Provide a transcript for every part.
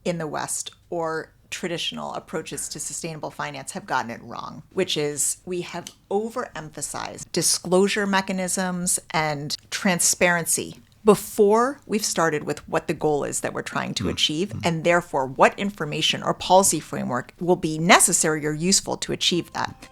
in the West or traditional approaches to sustainable finance have gotten it wrong, which is we have overemphasized disclosure mechanisms and transparency before we've started with what the goal is that we're trying to achieve, and therefore what information or policy framework will be necessary or useful to achieve that.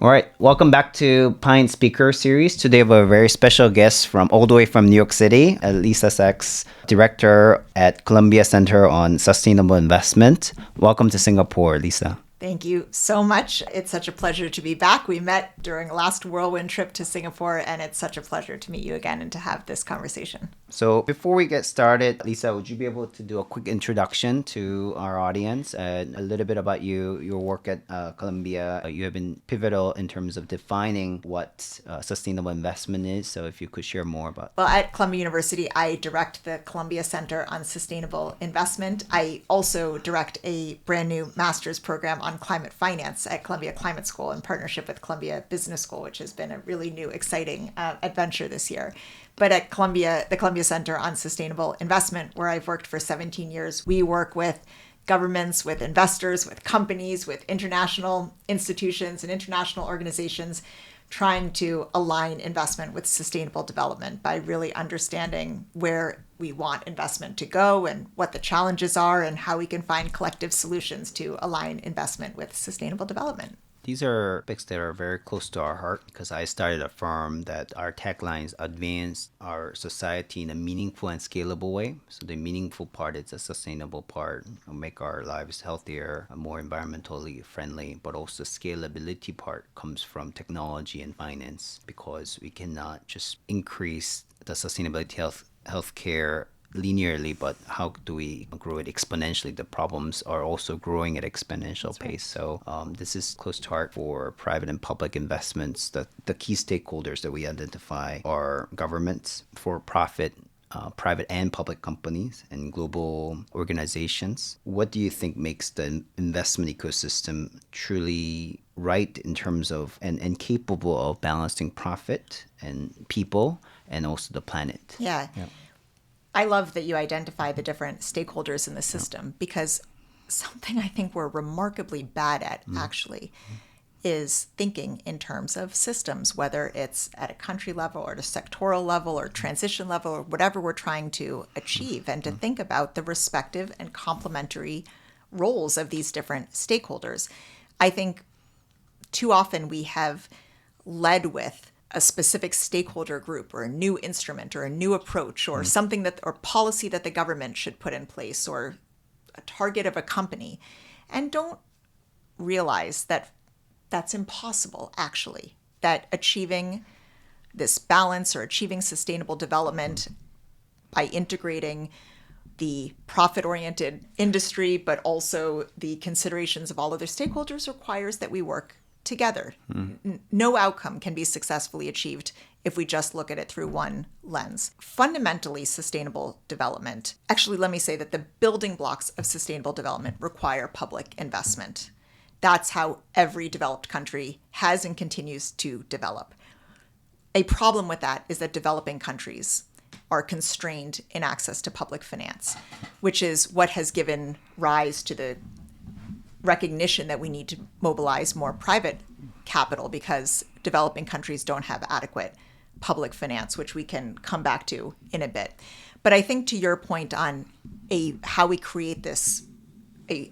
All right, welcome back to Pine Speaker Series. Today we have a very special guest from all the way from New York City, Lisa Sachs, Director at Columbia Center on Sustainable Investment. Welcome to Singapore, Lisa. Thank you so much. It's such a pleasure to be back. We met during last whirlwind trip to Singapore, and it's such a pleasure to meet you again and to have this conversation. So before we get started, Lisa, would you be able to do a quick introduction to our audience and a little bit about you, your work at Columbia? You have been pivotal in terms of defining what sustainable investment is. So if you could share more about. Well, at Columbia University, I direct the Columbia Center on Sustainable Investment. I also direct a brand new master's program on climate finance at Columbia Climate School in partnership with Columbia Business School, which has been a really new, exciting adventure this year. But at Columbia, the Columbia Center on Sustainable Investment, where I've worked for 17 years, we work with governments, with investors, with companies, with international institutions and international organizations, trying to align investment with sustainable development by really understanding where we want investment to go and what the challenges are and how we can find collective solutions to align investment with sustainable development. These are topics that are very close to our heart because I started a firm that our tagline is advance our society in a meaningful and scalable way. So the meaningful part is the sustainable part, make our lives healthier, more environmentally friendly, but also the scalability part comes from technology and finance because we cannot just increase the sustainability healthcare linearly, but how do we grow it exponentially? The problems are also growing at exponential pace. So this is close to heart for private and public investments. The key stakeholders that we identify are governments, for-profit, private and public companies, and global organizations. What do you think makes the investment ecosystem truly right in terms of and capable of balancing profit and people and also the planet? Yeah. I love that you identify the different stakeholders in the system because something I think we're remarkably bad at actually is thinking in terms of systems, whether it's at a country level or at a sectoral level or transition level or whatever we're trying to achieve, and to think about the respective and complementary roles of these different stakeholders. I think too often we have led with a specific stakeholder group or a new instrument or a new approach or something that or policy that the government should put in place or a target of a company, and don't realize that that's impossible actually, that achieving this balance or achieving sustainable development by integrating the profit-oriented industry but also the considerations of all other stakeholders requires that we work together. No outcome can be successfully achieved if we just look at it through one lens. Fundamentally, sustainable development, actually, let me say that the building blocks of sustainable development require public investment. That's how every developed country has and continues to develop. A problem with that is that developing countries are constrained in access to public finance, which is what has given rise to the recognition that we need to mobilize more private capital because developing countries don't have adequate public finance, which we can come back to in a bit. But I think to your point on how we create this a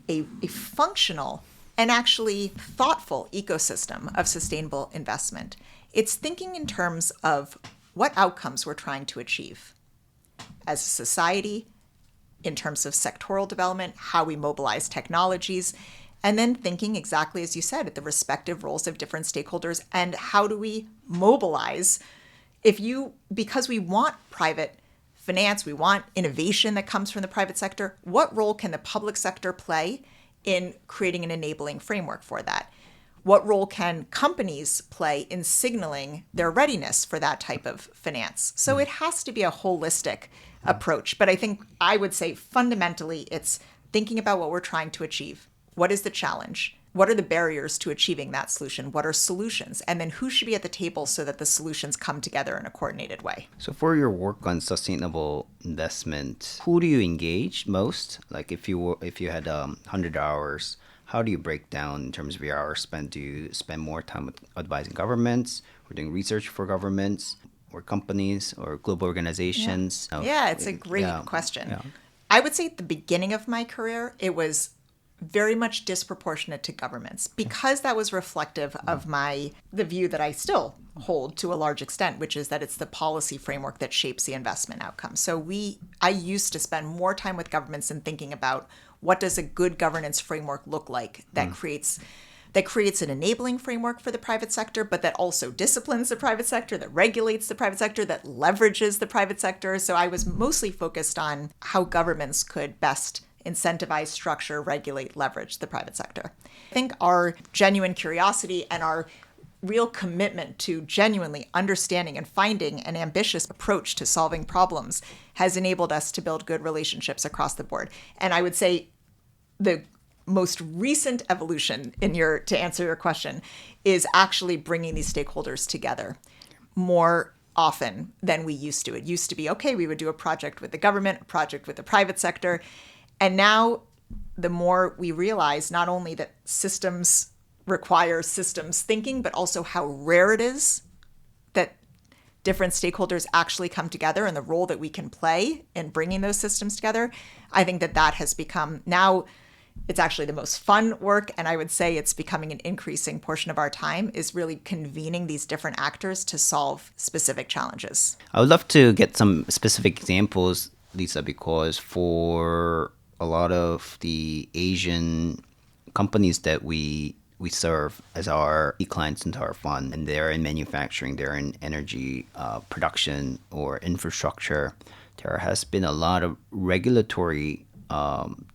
functional and actually thoughtful ecosystem of sustainable investment, it's thinking in terms of what outcomes we're trying to achieve as a society in terms of sectoral development, how we mobilize technologies, and then thinking exactly as you said at the respective roles of different stakeholders and how do we mobilize because we want private finance, we want innovation that comes from the private sector, what role can the public sector play in creating an enabling framework for that? What role can companies play in signaling their readiness for that type of finance? So it has to be a holistic approach. But I think I would say fundamentally it's thinking about what we're trying to achieve. What is the challenge? What are the barriers to achieving that solution? What are solutions? And then who should be at the table so that the solutions come together in a coordinated way? So for your work on sustainable investment, who do you engage most? Like if you had 100 hours, how do you break down in terms of your hours spent? Do you spend more time with advising governments or doing research for governments or companies or global organizations? Yeah, it's a great question. Yeah. I would say at the beginning of my career, it was very much disproportionate to governments because that was reflective of the view that I still hold to a large extent, which is that it's the policy framework that shapes the investment outcome. So I used to spend more time with governments and thinking about what does a good governance framework look like that creates an enabling framework for the private sector, but that also disciplines the private sector, that regulates the private sector, that leverages the private sector. So I was mostly focused on how governments could best incentivize, structure, regulate, leverage the private sector. I think our genuine curiosity and our real commitment to genuinely understanding and finding an ambitious approach to solving problems has enabled us to build good relationships across the board. And I would say the most recent evolution to answer your question is actually bringing these stakeholders together more often than we used to. It used to be, okay, we would do a project with the government, a project with the private sector. And now the more we realize not only that systems require systems thinking, but also how rare it is that different stakeholders actually come together and the role that we can play in bringing those systems together, I think that has become now it's actually the most fun work. And I would say it's becoming an increasing portion of our time is really convening these different actors to solve specific challenges. I would love to get some specific examples, Lisa, because for a lot of the Asian companies that we serve as our clients into our fund, and they're in manufacturing, they're in energy production or infrastructure, there has been a lot of regulatory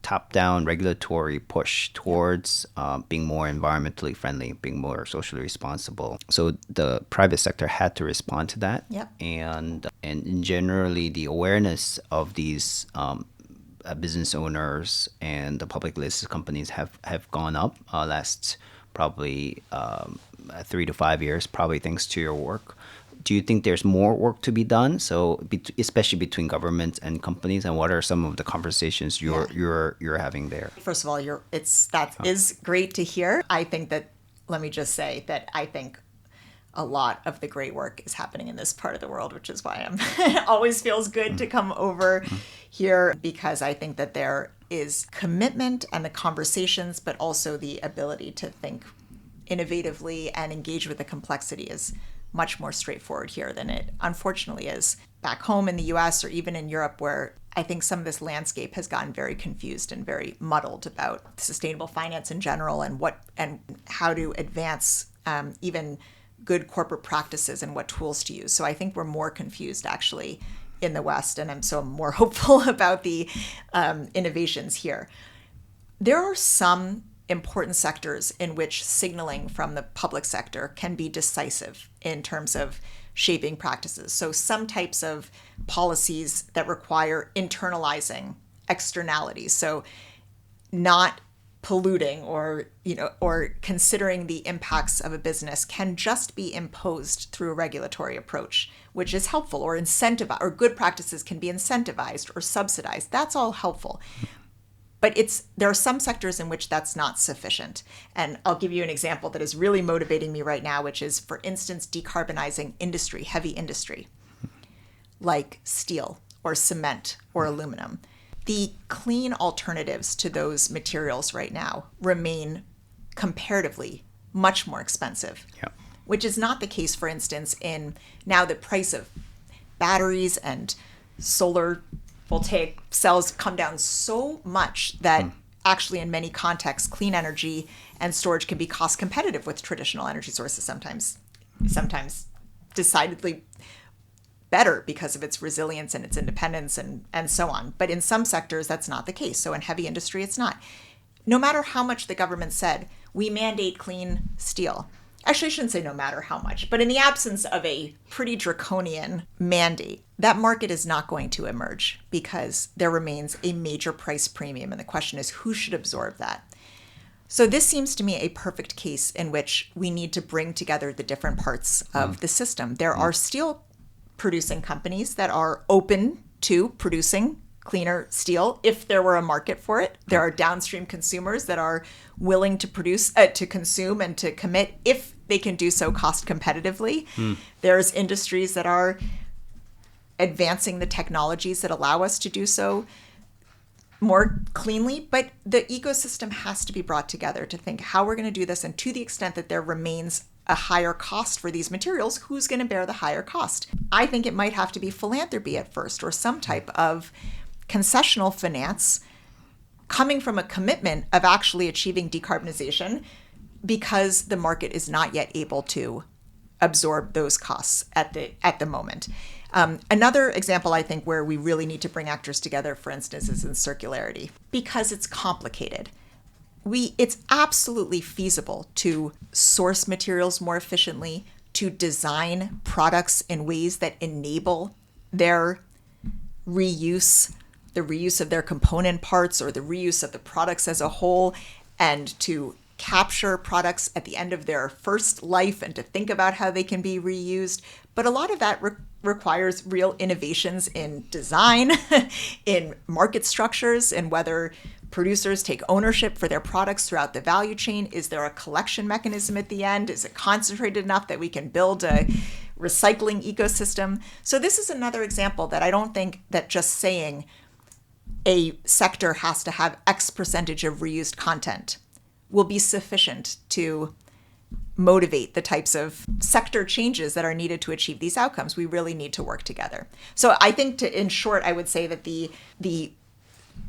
top-down regulatory push towards being more environmentally friendly, being more socially responsible. So the private sector had to respond to that. Yep. And generally the awareness of these business owners and the public listed companies have gone up last probably 3 to 5 years, probably thanks to your work. Do you think there's more work to be done? So, especially between governments and companies, and what are some of the conversations you're having there? First of all, that is great to hear. I think that let me just say that I think a lot of the great work is happening in this part of the world, which is why it always feels good to come over here, because I think that there is commitment and the conversations, but also the ability to think innovatively and engage with the complexity is much more straightforward here than it unfortunately is back home in the US or even in Europe, where I think some of this landscape has gotten very confused and very muddled about sustainable finance in general and how to advance even good corporate practices and what tools to use. So I think we're more confused actually in the West, and I'm more hopeful about the innovations here. There are some important sectors in which signaling from the public sector can be decisive in terms of shaping practices. So some types of policies that require internalizing externalities. So not polluting or considering the impacts of a business can just be imposed through a regulatory approach, which is helpful, or incentivized, or good practices can be incentivized or subsidized. That's all helpful. But there are some sectors in which that's not sufficient. And I'll give you an example that is really motivating me right now, which is, for instance, decarbonizing industry, heavy industry, like steel or cement or aluminum. The clean alternatives to those materials right now remain comparatively much more expensive, which is not the case, for instance, in now the price of batteries and solar voltaic cells come down so much that actually in many contexts, clean energy and storage can be cost competitive with traditional energy sources, sometimes decidedly better because of its resilience and its independence and so on. But in some sectors, that's not the case. So in heavy industry, it's not. No matter how much the government said, we mandate clean steel. Actually, I shouldn't say no matter how much, but in the absence of a pretty draconian mandate, that market is not going to emerge because there remains a major price premium. And the question is, who should absorb that? So this seems to me a perfect case in which we need to bring together the different parts of the system. There are steel producing companies that are open to producing cleaner steel if there were a market for it. There are downstream consumers that are willing to produce, to consume and to commit if they can do so cost competitively. There's industries that are advancing the technologies that allow us to do so more cleanly, but the ecosystem has to be brought together to think how we're going to do this. And to the extent that there remains a higher cost for these materials, who's going to bear the higher cost? I think it might have to be philanthropy at first, or some type of concessional finance coming from a commitment of actually achieving decarbonization, because the market is not yet able to absorb those costs at the moment. Another example, I think, where we really need to bring actors together, for instance, is in circularity, because it's complicated. It's absolutely feasible to source materials more efficiently, to design products in ways that enable their reuse, the reuse of their component parts or the reuse of the products as a whole, and to capture products at the end of their first life and to think about how they can be reused. But a lot of that requires real innovations in design, in market structures, and whether producers take ownership for their products throughout the value chain. Is there a collection mechanism at the end? Is it concentrated enough that we can build a recycling ecosystem? So this is another example that I don't think that just saying a sector has to have X percentage of reused content will be sufficient to motivate the types of sector changes that are needed to achieve these outcomes. We really need to work together. So I think, in short, I would say that the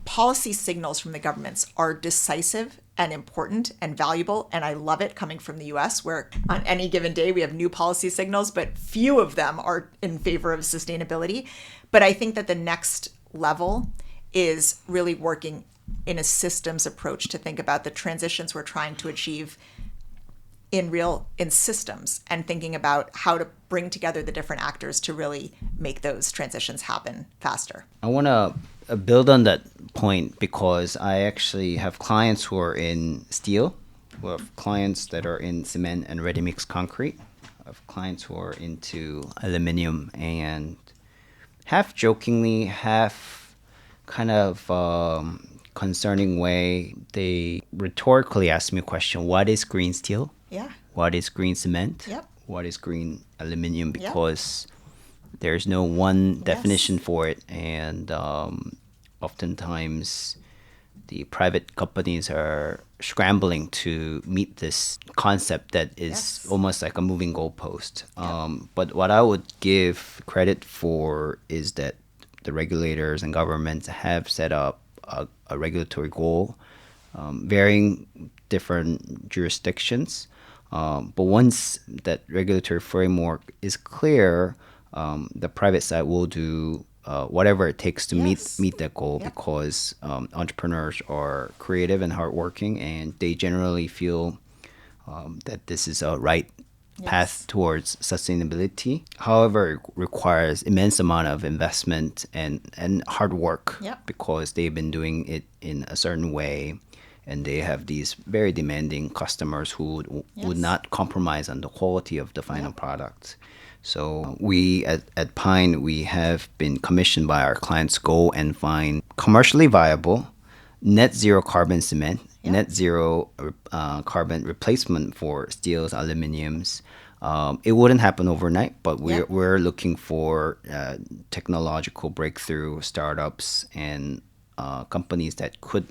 policy signals from the governments are decisive and important and valuable. And I love it coming from the US, where on any given day we have new policy signals, but few of them are in favor of sustainability. But I think that the next level is really working in a systems approach to think about the transitions we're trying to achieve in systems, and thinking about how to bring together the different actors to really make those transitions happen faster. I want to build on that point, because I actually have clients who are in steel, who have clients that are in cement and ready-mix concrete, I have clients who are into aluminum, and half jokingly, half kind of concerning way, they rhetorically ask me a question: what is green steel? Yeah. What is green cement? Yep. What is green aluminum? Because there's no one definition for it. And oftentimes the private companies are scrambling to meet this concept that is almost like a moving goalpost. But what I would give credit for is that the regulators and governments have set up a regulatory goal, varying different jurisdictions. But once that regulatory framework is clear, the private side will do whatever it takes to meet that goal, because entrepreneurs are creative and hardworking, and they generally feel that this is a right path towards sustainability. However, it requires immense amount of investment and hard work, because they've been doing it in a certain way. And they have these very demanding customers who would not compromise on the quality of the final product. So we at Pine, we have been commissioned by our clients go and find commercially viable, net zero carbon cement, net zero carbon replacement for steels, aluminiums. It wouldn't happen overnight, but we're looking for technological breakthrough startups and companies that could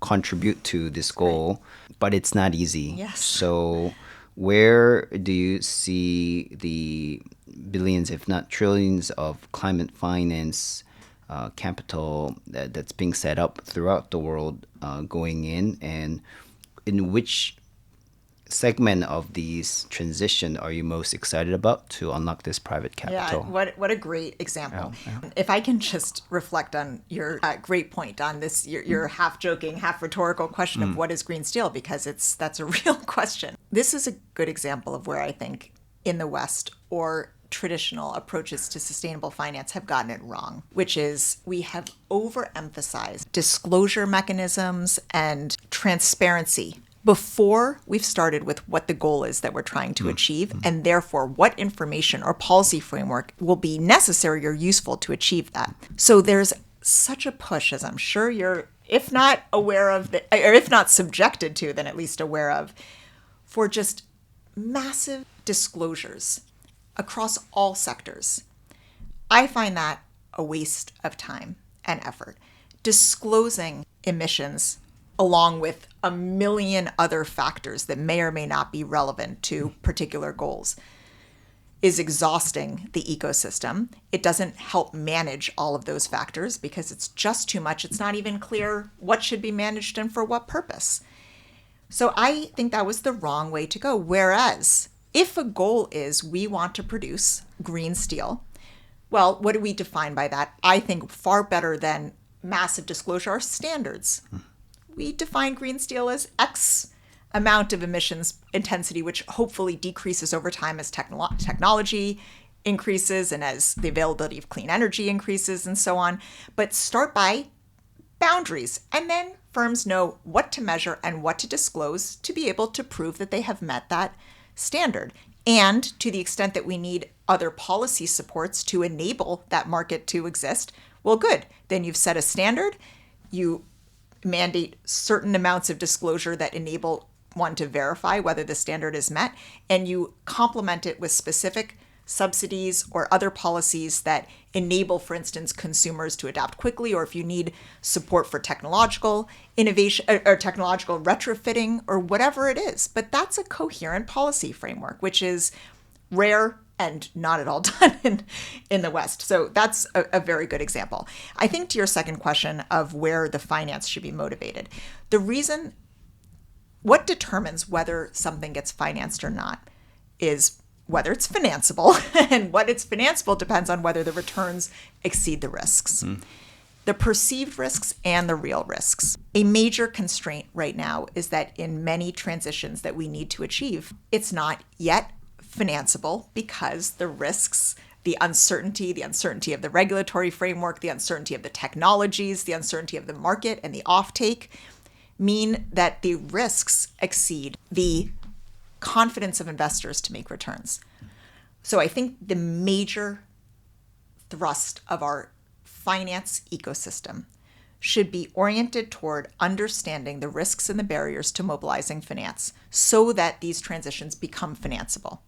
contribute to this goal, but it's not easy. So where do you see the billions, if not trillions, of climate finance capital that's being set up throughout the world going in, and in which segment of these transition are you most excited about to unlock this private capital? What a great example. If I can just reflect on your great point on this, your half joking, half rhetorical question of what is green steel, because that's a real question. This is a good example of where I think in the West, or traditional approaches to sustainable finance, have gotten it wrong, which is we have overemphasized disclosure mechanisms and transparency before we've started with what the goal is that we're trying to achieve, and therefore what information or policy framework will be necessary or useful to achieve that. So there's such a push, as I'm sure you're, if not aware of, or if not subjected to, then at least aware of, for just massive disclosures across all sectors. I find that a waste of time and effort. Disclosing emissions along with a million other factors that may or may not be relevant to particular goals is exhausting the ecosystem. It doesn't help manage all of those factors because it's just too much. It's not even clear what should be managed and for what purpose. So I think that was the wrong way to go. Whereas if a goal is we want to produce green steel, well, what do we define by that? I think far better than massive disclosure are standards. We define green steel as X amount of emissions intensity, which hopefully decreases over time as technology increases and as the availability of clean energy increases and so on. But start by boundaries, and then firms know what to measure and what to disclose to be able to prove that they have met that standard. And to the extent that we need other policy supports to enable that market to exist, well, good. Then you've set a standard, you mandate certain amounts of disclosure that enable one to verify whether the standard is met, and you complement it with specific subsidies or other policies that enable, for instance, consumers to adapt quickly, or if you need support for technological innovation or technological retrofitting or whatever it is. But that's a coherent policy framework, which is rare and not at all done in the West. So that's a very good example. I think to your second question of where the finance should be motivated, the reason, what determines whether something gets financed or not is whether it's financeable, and what it's financeable depends on whether the returns exceed the risks. The perceived risks and the real risks. A major constraint right now is that in many transitions that we need to achieve, it's not yet financeable because the risks, the uncertainty of the regulatory framework, the uncertainty of the technologies, the uncertainty of the market and the offtake mean that the risks exceed the confidence of investors to make returns. So I think the major thrust of our finance ecosystem should be oriented toward understanding the risks and the barriers to mobilizing finance so that these transitions become financeable.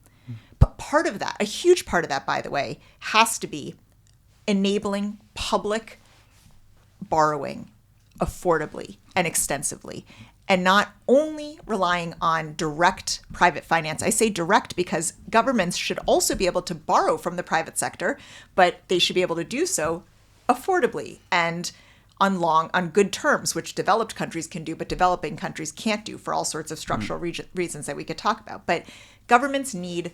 But part of that, a huge part of that, by the way, has to be enabling public borrowing affordably and extensively, and not only relying on direct private finance. I say direct because governments should also be able to borrow from the private sector, but they should be able to do so affordably and on good terms, which developed countries can do, but developing countries can't do for all sorts of structural reasons that we could talk about. But governments need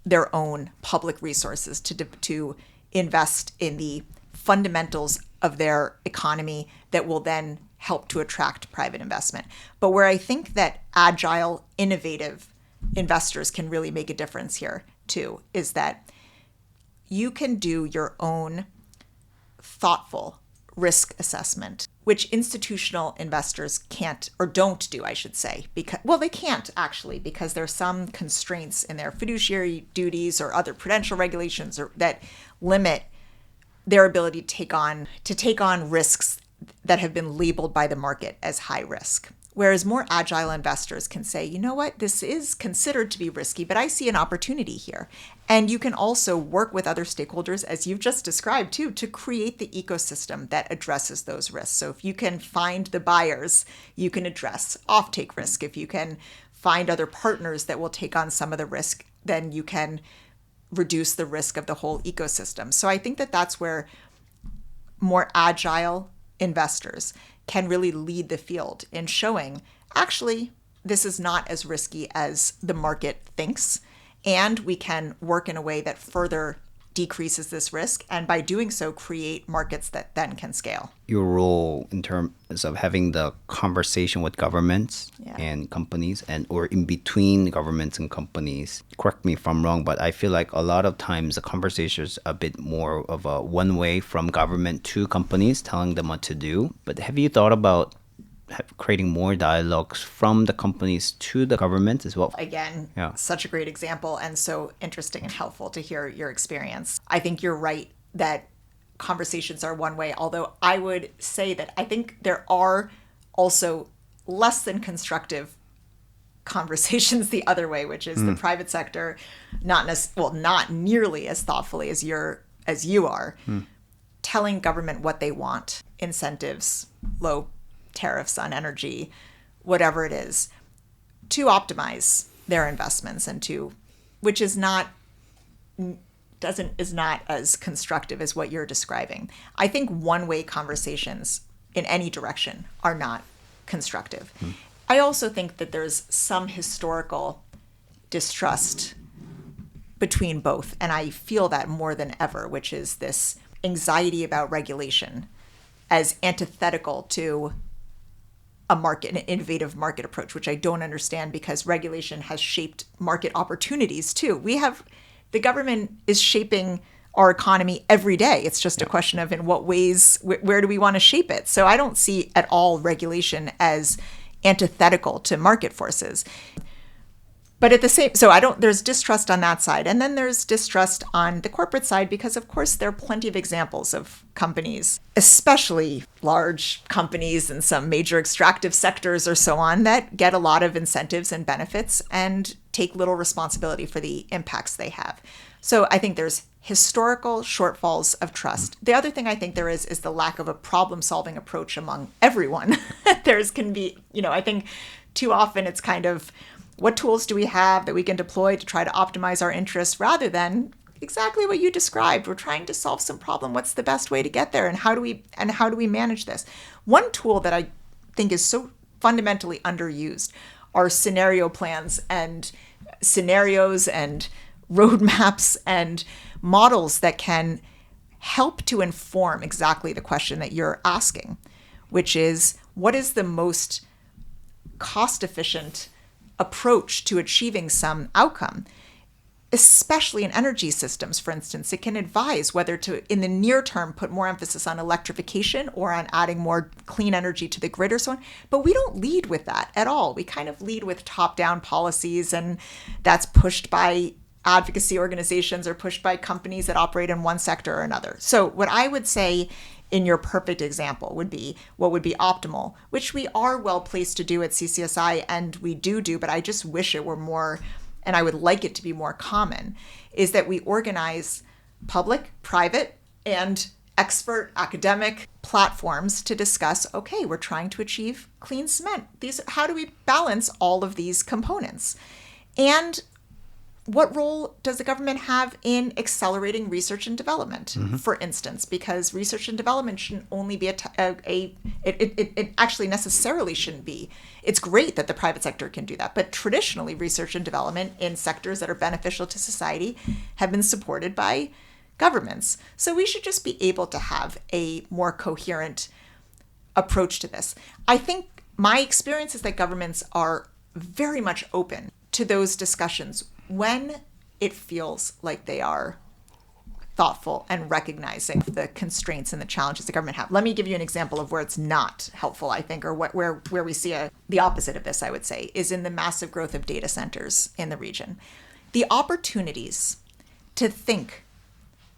their own public resources to invest in the fundamentals of their economy that will then help to attract private investment. But where I think that agile, innovative investors can really make a difference here too is that you can do your own thoughtful risk assessment, which institutional investors can't, or don't do, I should say, because, well, they can't actually, because there's some constraints in their fiduciary duties or other prudential regulations or that limit their ability to take on risks that have been labeled by the market as high risk. Whereas more agile investors can say, you know what, this is considered to be risky, but I see an opportunity here. And you can also work with other stakeholders, as you've just described too, to create the ecosystem that addresses those risks. So if you can find the buyers, you can address offtake risk. If you can find other partners that will take on some of the risk, then you can reduce the risk of the whole ecosystem. So I think that that's where more agile investors can really lead the field in showing, actually, this is not as risky as the market thinks, and we can work in a way that further decreases this risk, and by doing so, create markets that then can scale. Your role in terms of having the conversation with governments Yeah. and companies, and or in between governments and companies. Correct me if I'm wrong, but I feel like a lot of times the conversation is a bit more of a one way from government to companies telling them what to do. But have you thought about creating more dialogues from the companies to the government as well. Again, Yeah. such a great example and so interesting and helpful to hear your experience. I think you're right that conversations are one way, although I would say that I think there are also less than constructive conversations the other way, which is the private sector not nearly as thoughtfully as you are, telling government what they want, incentives, low tariffs on energy, whatever it is, to optimize their investments and which is not as constructive as what you're describing. I think one-way conversations in any direction are not constructive. I also think that there's some historical distrust between both, and I feel that more than ever, which is this anxiety about regulation as antithetical to an innovative market approach, which I don't understand because regulation has shaped market opportunities too. The government is shaping our economy every day. It's just a question of in what ways, where do we want to shape it? So I don't see at all regulation as antithetical to market forces. But there's distrust on that side. And then there's distrust on the corporate side because, of course, there are plenty of examples of companies, especially large companies in some major extractive sectors or so on, that get a lot of incentives and benefits and take little responsibility for the impacts they have. So I think there's historical shortfalls of trust. The other thing I think there is the lack of a problem-solving approach among everyone. I think too often it's kind of, what tools do we have that we can deploy to try to optimize our interests rather than exactly what you described? We're trying to solve some problem. What's the best way to get there? And how do we manage this? One tool that I think is so fundamentally underused are scenario plans and scenarios and roadmaps and models that can help to inform exactly the question that you're asking, which is, what is the most cost-efficient approach to achieving some outcome? Especially in energy systems, for instance, it can advise whether to, in the near term, put more emphasis on electrification or on adding more clean energy to the grid or so on. But we don't lead with that at all. We kind of lead with top-down policies, and that's pushed by advocacy organizations or pushed by companies that operate in one sector or another. So what I would say in your perfect example would be what would be optimal, which we are well placed to do at CCSI, and we do, but I just wish it were more, and I would like it to be more common, is that we organize public, private, and expert academic platforms to discuss, okay, we're trying to achieve clean cement. How do we balance all of these components? And what role does the government have in accelerating research and development, for instance? Because research and development shouldn't only be it actually necessarily shouldn't be. It's great that the private sector can do that, but traditionally research and development in sectors that are beneficial to society have been supported by governments. So we should just be able to have a more coherent approach to this. I think my experience is that governments are very much open to those discussions when it feels like they are thoughtful and recognizing the constraints and the challenges the government have. Let me give you an example of where it's not helpful, I think, or where we see the opposite of this, I would say, is in the massive growth of data centers in the region. The opportunities to think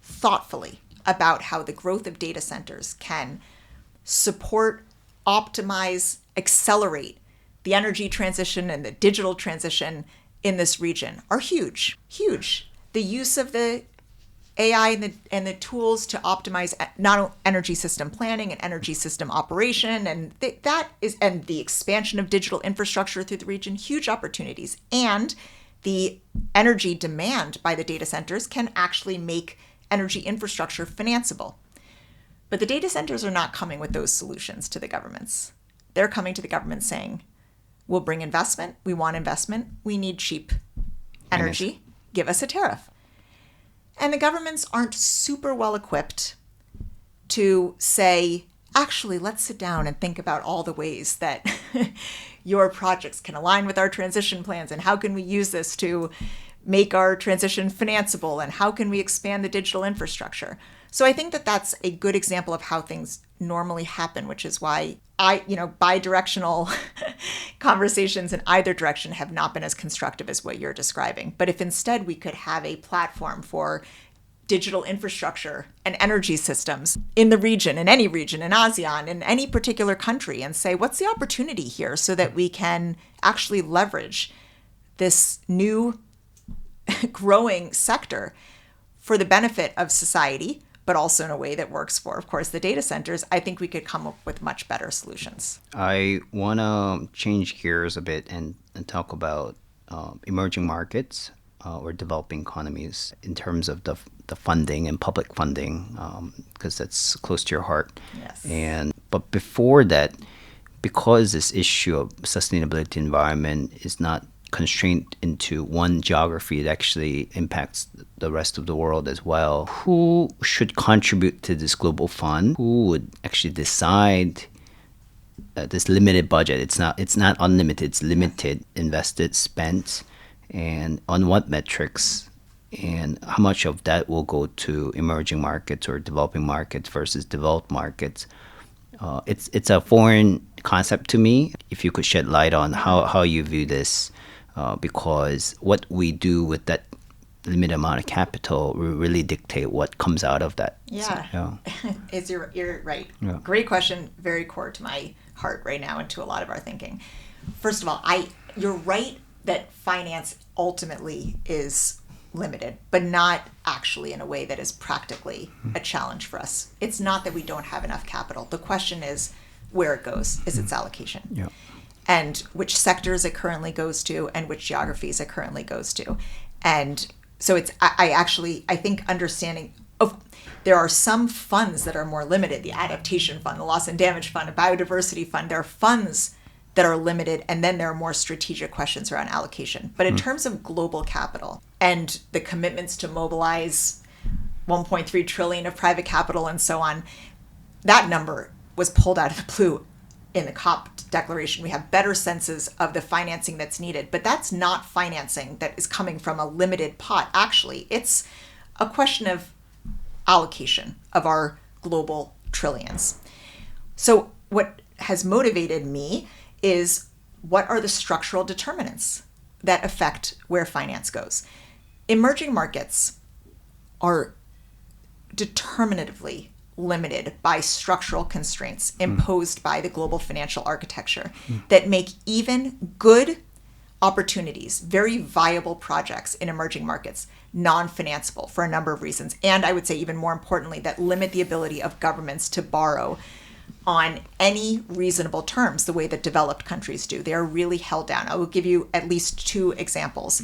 thoughtfully about how the growth of data centers can support, optimize, accelerate the energy transition and the digital transition in this region are huge. The use of the AI and the tools to optimize not energy system planning and energy system operation, and and the expansion of digital infrastructure through the region, huge opportunities. And the energy demand by the data centers can actually make energy infrastructure financeable. But the data centers are not coming with those solutions to the governments. They're coming to the government saying, we'll bring investment. We want investment. We need cheap energy. Give us a tariff. And the governments aren't super well equipped to say, actually, let's sit down and think about all the ways that your projects can align with our transition plans, and how can we use this to make our transition financeable, and how can we expand the digital infrastructure. So I think that that's a good example of how things normally happen, which is why bi-directional conversations in either direction have not been as constructive as what you're describing. But if instead we could have a platform for digital infrastructure and energy systems in the region, in any region, in ASEAN, in any particular country, and say, what's the opportunity here so that we can actually leverage this new growing sector for the benefit of society, but also in a way that works for, of course, the data centers, I think we could come up with much better solutions. I want to change gears a bit and talk about emerging markets or developing economies in terms of the funding and public funding, because that's close to your heart. Yes. But before that, because this issue of sustainability environment is not constrained into one geography, it actually impacts the rest of the world as well. Who should contribute to this global fund? Who would actually decide this limited budget? It's not unlimited. It's limited, invested, spent, and on what metrics, and how much of that will go to emerging markets or developing markets versus developed markets. It's a foreign concept to me. If you could shed light on how you view this, because what we do with that limited amount of capital will really dictate what comes out of that. Yeah. You're right. Yeah. Great question. Very core to my heart right now and to a lot of our thinking. First of all, you're right that finance ultimately is limited, but not actually in a way that is practically a challenge for us. It's not that we don't have enough capital. The question is where it goes, is its allocation. Yeah. And which sectors it currently goes to and which geographies it currently goes to. And so I think understanding there are some funds that are more limited, the adaptation fund, the loss and damage fund, the biodiversity fund. There are funds that are limited, and then there are more strategic questions around allocation. But in terms of global capital and the commitments to mobilize 1.3 trillion of private capital and so on, that number was pulled out of the blue in the COP declaration. We have better senses of the financing that's needed, but that's not financing that is coming from a limited pot. Actually, it's a question of allocation of our global trillions. So what has motivated me is, what are the structural determinants that affect where finance goes? Emerging markets are determinatively limited by structural constraints imposed by the global financial architecture that make even good opportunities, very viable projects in emerging markets, non-financeable for a number of reasons. And I would say even more importantly, that limit the ability of governments to borrow on any reasonable terms the way that developed countries do. They are really held down. I will give you at least two examples,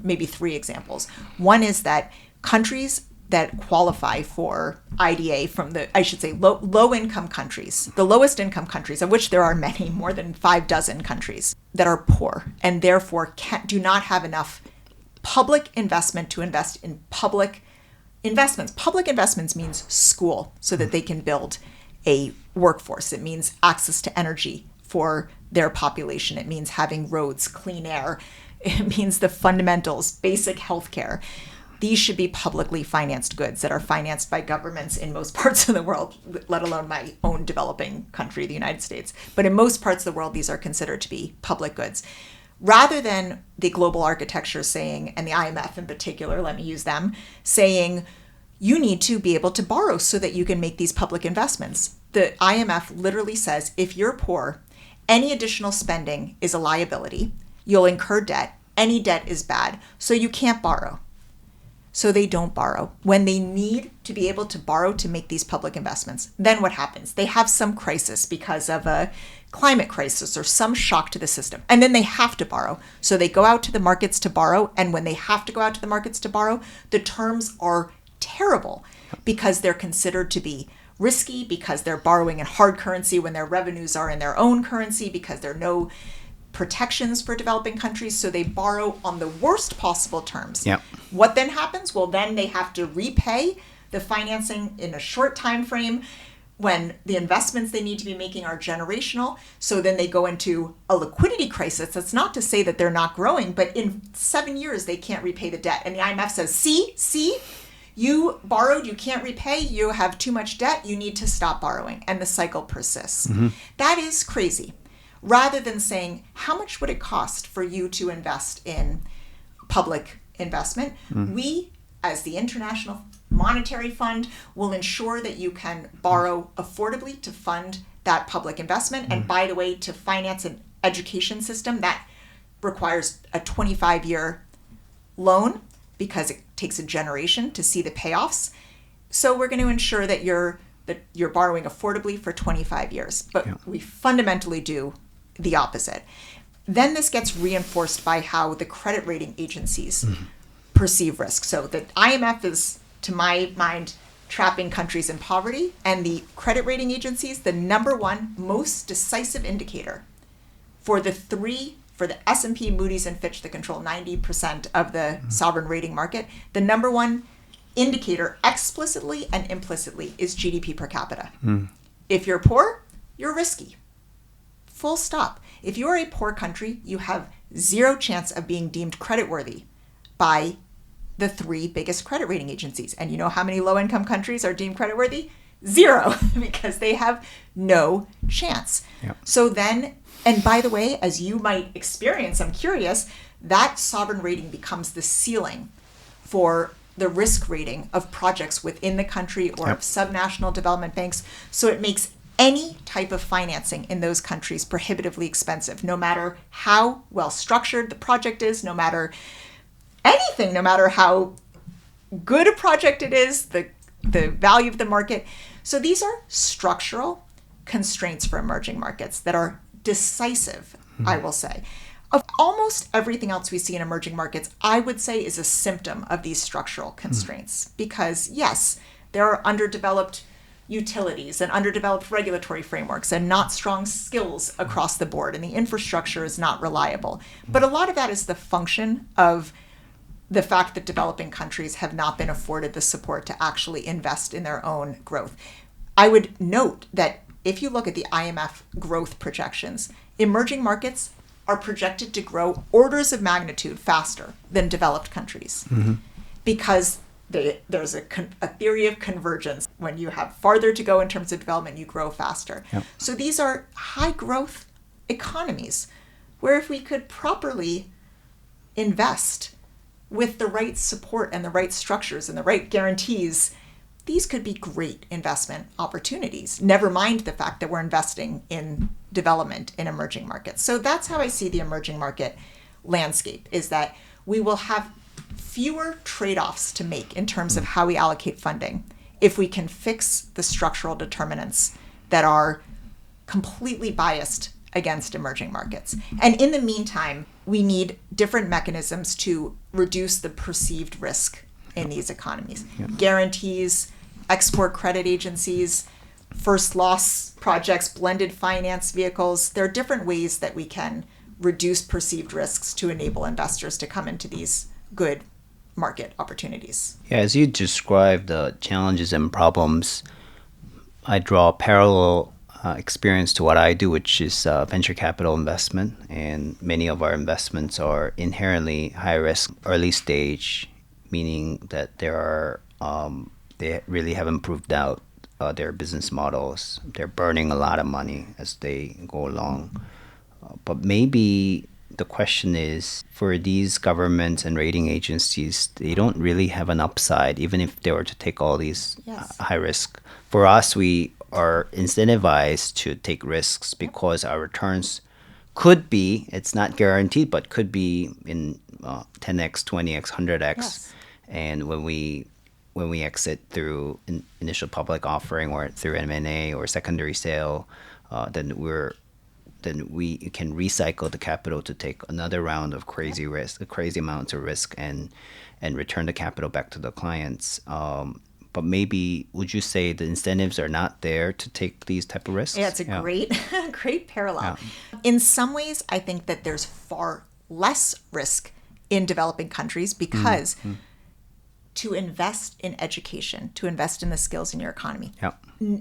maybe three examples. One is that countries that qualify for IDA from low-income countries, the lowest income countries, of which there are many, more than 6 countries, that are poor and therefore do not have enough public investment to invest in public investments. Public investments means school so that they can build a workforce. It means access to energy for their population. It means having roads, clean air. It means the fundamentals, basic healthcare. These should be publicly financed goods that are financed by governments in most parts of the world, let alone my own developing country, the United States. But in most parts of the world, these are considered to be public goods. Rather than the global architecture saying, and the IMF in particular, let me use them, saying, you need to be able to borrow so that you can make these public investments. The IMF literally says, if you're poor, any additional spending is a liability. You'll incur debt. Any debt is bad, so you can't borrow. So they don't borrow. When they need to be able to borrow to make these public investments, then what happens? They have some crisis because of a climate crisis or some shock to the system, and then they have to borrow. So they go out to the markets to borrow, and when they have to go out to the markets to borrow, the terms are terrible because they're considered to be risky, because they're borrowing in hard currency when their revenues are in their own currency, because there are no protections for developing countries, so they borrow on the worst possible terms. Yep. What then happens? Well, then they have to repay the financing in a short time frame when the investments they need to be making are generational. So then they go into a liquidity crisis. That's not to say that they're not growing, but in 7 years they can't repay the debt. And the IMF says, see, You borrowed, you can't repay, you have too much debt, you need to stop borrowing, and the cycle persists. That is crazy. Rather than saying, how much would it cost for you to invest in public investment? We, as the International Monetary Fund, will ensure that you can borrow affordably to fund that public investment. And by the way, to finance an education system that requires a 25-year loan because it takes a generation to see the payoffs. So we're going to ensure that you're borrowing affordably for 25 years. But we fundamentally do the opposite. Then this gets reinforced by how the credit rating agencies perceive risk. So the IMF is, to my mind, trapping countries in poverty, and the credit rating agencies, the number one most decisive indicator for the S&P, Moody's, and Fitch that control 90% of the sovereign rating market, the number one indicator explicitly and implicitly is GDP per capita. If you're poor, you're risky. Full stop. If you're a poor country, you have zero chance of being deemed creditworthy by the three biggest credit rating agencies. And you know how many low-income countries are deemed creditworthy? Zero, because they have no chance. So then, and by the way, as you might experience, I'm curious, that sovereign rating becomes the ceiling for the risk rating of projects within the country or of subnational development banks. So it makes any type of financing in those countries prohibitively expensive, no matter how well structured the project is, no matter anything, no matter how good a project it is, the value of the market. So these are structural constraints for emerging markets that are decisive, I will say. Of almost everything else we see in emerging markets, I would say is a symptom of these structural constraints. Because yes, there are underdeveloped utilities and underdeveloped regulatory frameworks and not strong skills across the board, and the infrastructure is not reliable. But a lot of that is the function of the fact that developing countries have not been afforded the support to actually invest in their own growth. I would note that if you look at the IMF growth projections, emerging markets are projected to grow orders of magnitude faster than developed countries because there's a theory of convergence. When you have farther to go in terms of development, you grow faster. So these are high growth economies where if we could properly invest with the right support and the right structures and the right guarantees, these could be great investment opportunities, never mind the fact that we're investing in development in emerging markets. So that's how I see the emerging market landscape, is that we will have fewer trade-offs to make in terms of how we allocate funding if we can fix the structural determinants that are completely biased against emerging markets. And in the meantime, we need different mechanisms to reduce the perceived risk in these economies. Guarantees, export credit agencies, first loss projects, blended finance vehicles. There are different ways that we can reduce perceived risks to enable investors to come into these good market opportunities. Yeah, as you describe the challenges and problems, I draw a parallel experience to what I do, which is venture capital investment. And many of our investments are inherently high risk, early stage, meaning that they really haven't proved out their business models. They're burning a lot of money as they go along. But maybe the question is, for these governments and rating agencies, they don't really have an upside, even if they were to take all these high risk. For us, we are incentivized to take risks because our returns could be, it's not guaranteed, but could be in 10x, 20x, 100x. Yes. And when we exit through initial public offering or through M&A or secondary sale, then we can recycle the capital to take another round of crazy risk, crazy amounts of risk, and return the capital back to the clients. But maybe would you say the incentives are not there to take these type of risks? Yeah, it's a great parallel. In some ways, I think that there's far less risk in developing countries because to invest in education, to invest in the skills in your economy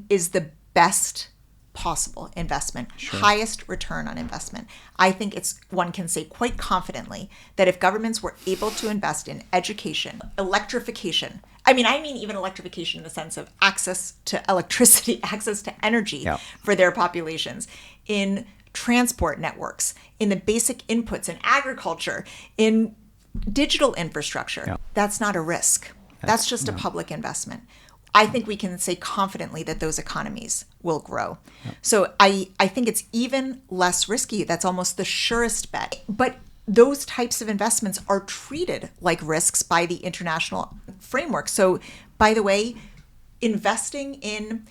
is the best possible investment, highest return on investment. I think one can say quite confidently that if governments were able to invest in education, electrification, I mean even electrification in the sense of access to electricity, access to energy Yeah. for their populations, in transport networks, in the basic inputs in agriculture, in digital infrastructure. Yeah. That's not a risk. That's just a public investment. I think we can say confidently that those economies will grow. So I think it's even less risky. That's almost the surest bet. But those types of investments are treated like risks by the international framework. So, by the way, investing in,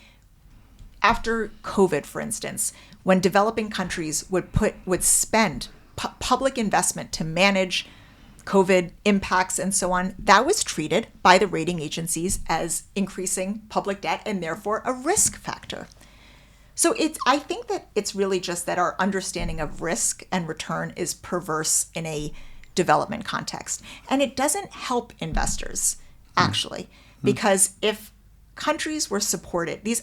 after COVID, for instance, when developing countries would spend public investment to manage COVID impacts and so on, that was treated by the rating agencies as increasing public debt and therefore a risk factor. So I think that it's really just that our understanding of risk and return is perverse in a development context. And it doesn't help investors, actually, because if countries were supported, these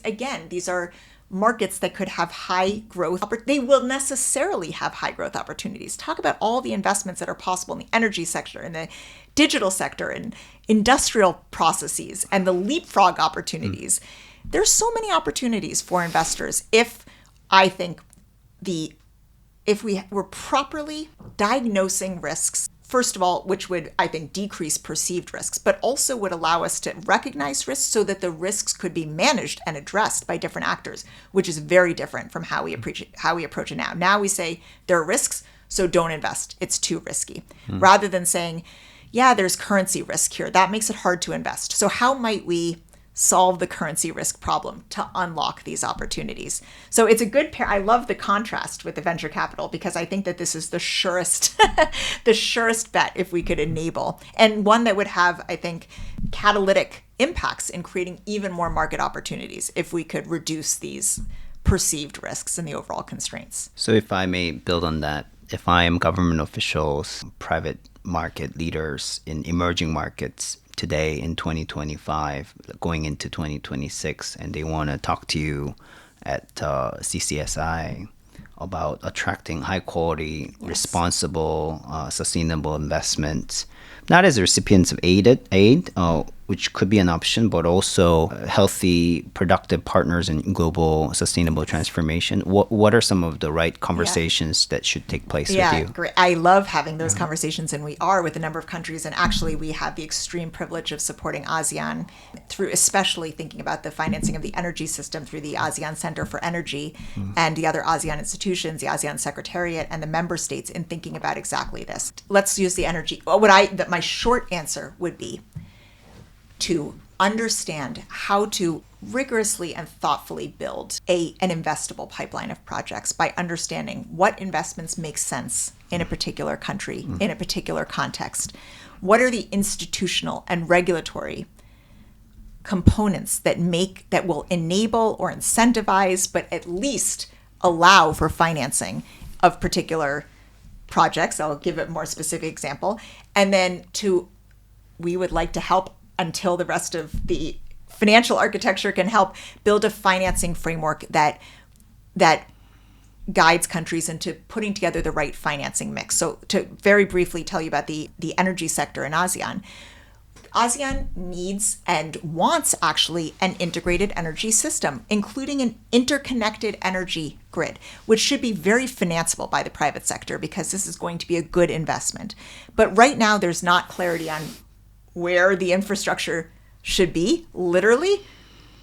are markets that could have high growth, they will necessarily have high growth opportunities. Talk about all the investments that are possible in the energy sector, in the digital sector, in industrial processes, and the leapfrog opportunities. There's so many opportunities for investors if we were properly diagnosing risks. First of all, which would, I think, decrease perceived risks, but also would allow us to recognize risks so that the risks could be managed and addressed by different actors, which is very different from how we approach it now. Now we say there are risks, so don't invest. It's too risky. Rather than saying, yeah, there's currency risk here. That makes it hard to invest. So how might we solve the currency risk problem to unlock these opportunities? So it's a good pair. I love the contrast with the venture capital because I think that this is the surest, the surest bet if we could enable, and one that would have, I think, catalytic impacts in creating even more market opportunities if we could reduce these perceived risks and the overall constraints. So if I may build on that, if I am government officials, private market leaders in emerging markets today in 2025, going into 2026, and they want to talk to you at CCSI about attracting high quality, responsible, sustainable investments, not as recipients of aid, which could be an option, but also healthy, productive partners in global sustainable transformation. What are some of the right conversations that should take place with you? Yeah, great. I love having those conversations, and we are with a number of countries. And actually, we have the extreme privilege of supporting ASEAN through, especially thinking about the financing of the energy system through the ASEAN Center for Energy and the other ASEAN institutions, the ASEAN Secretariat, and the member states in thinking about exactly this. Let's use the energy. My short answer would be to understand how to rigorously and thoughtfully build an investable pipeline of projects by understanding what investments make sense in a particular country, in a particular context. What are the institutional and regulatory components that will enable or incentivize, but at least allow for financing of particular projects? I'll give a more specific example. And then we would like to help, until the rest of the financial architecture can help, build a financing framework that guides countries into putting together the right financing mix. So to very briefly tell you about the energy sector in ASEAN, ASEAN needs and wants actually an integrated energy system, including an interconnected energy grid, which should be very financeable by the private sector because this is going to be a good investment. But right now, there's not clarity on where the infrastructure should be, literally.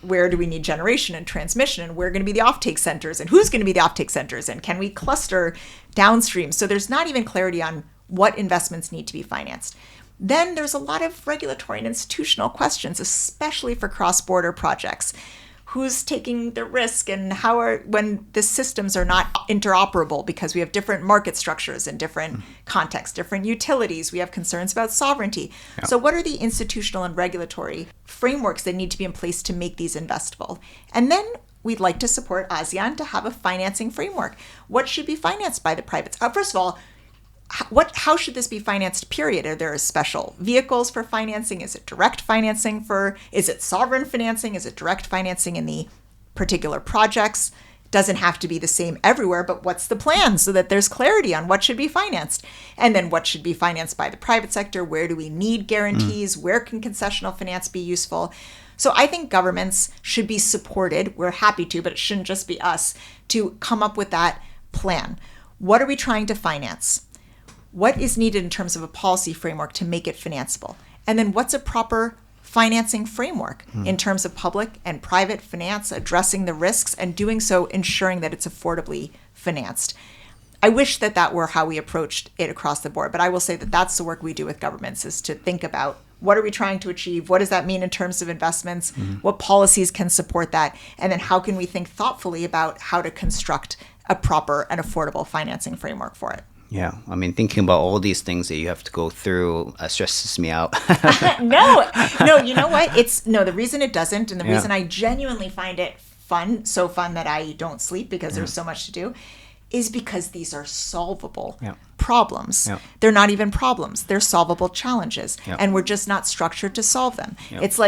Where do we need generation and transmission, and where are going to be the offtake centers, and who's going to be the offtake centers, and can we cluster downstream? So there's not even clarity on what investments need to be financed. Then there's a lot of regulatory and institutional questions, especially for cross-border projects. Who's taking the risk, and when the systems are not interoperable because we have different market structures in different contexts, different utilities, we have concerns about sovereignty. Yeah. So what are the institutional and regulatory frameworks that need to be in place to make these investable? And then we'd like to support ASEAN to have a financing framework. What should be financed by the privates? First of all, how should this be financed, period? Are there special vehicles for financing? Is it direct financing is it sovereign financing? Is it direct financing in the particular projects? doesn't have to be the same everywhere, but what's the plan so that there's clarity on what should be financed? And then what should be financed by the private sector? Where do we need guarantees? Where can concessional finance be useful? So I think governments should be supported. We're happy to, but it shouldn't just be us, to come up with that plan. What are we trying to finance? What is needed in terms of a policy framework to make it financeable? And then what's a proper financing framework in terms of public and private finance, addressing the risks and doing so, ensuring that it's affordably financed. I wish that that were how we approached it across the board, but I will say that that's the work we do with governments, is to think about what are we trying to achieve? What does that mean in terms of investments? What policies can support that? And then how can we think thoughtfully about how to construct a proper and affordable financing framework for it? Yeah, I mean, thinking about all these things that you have to go through stresses me out. No, you know what? The reason it doesn't, and the reason I genuinely find it fun, so fun that I don't sleep because there's so much to do, is because these are solvable problems. Yeah. They're not even problems. They're solvable challenges. Yeah. And we're just not structured to solve them. Yeah. It's